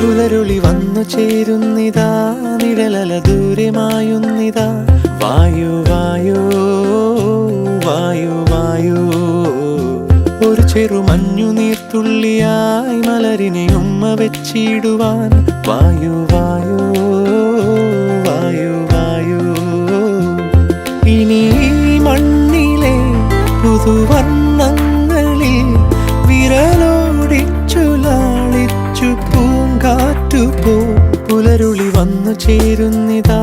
പുലരുളി വന്നു ചേരുന്നിതാ, നിഴലല ദൂരെ മായുന്നിതാ. വായു വായു വായു വായു, ഒരു ചെറു മഞ്ഞു നീർത്തുള്ളിയായി മലരിനെ ഉമ്മ വെച്ചിടുവാൻ. വായു വായു വായു വായു, ഇനി മണ്ണിലെ പുതുവർണ്ണങ്ങളിൽ വിരലോടിച്ചു ലാളിച്ചു പൂങ്കാറ്റുപോ. പുലരുളി വന്നു ചേരുന്നിതാ,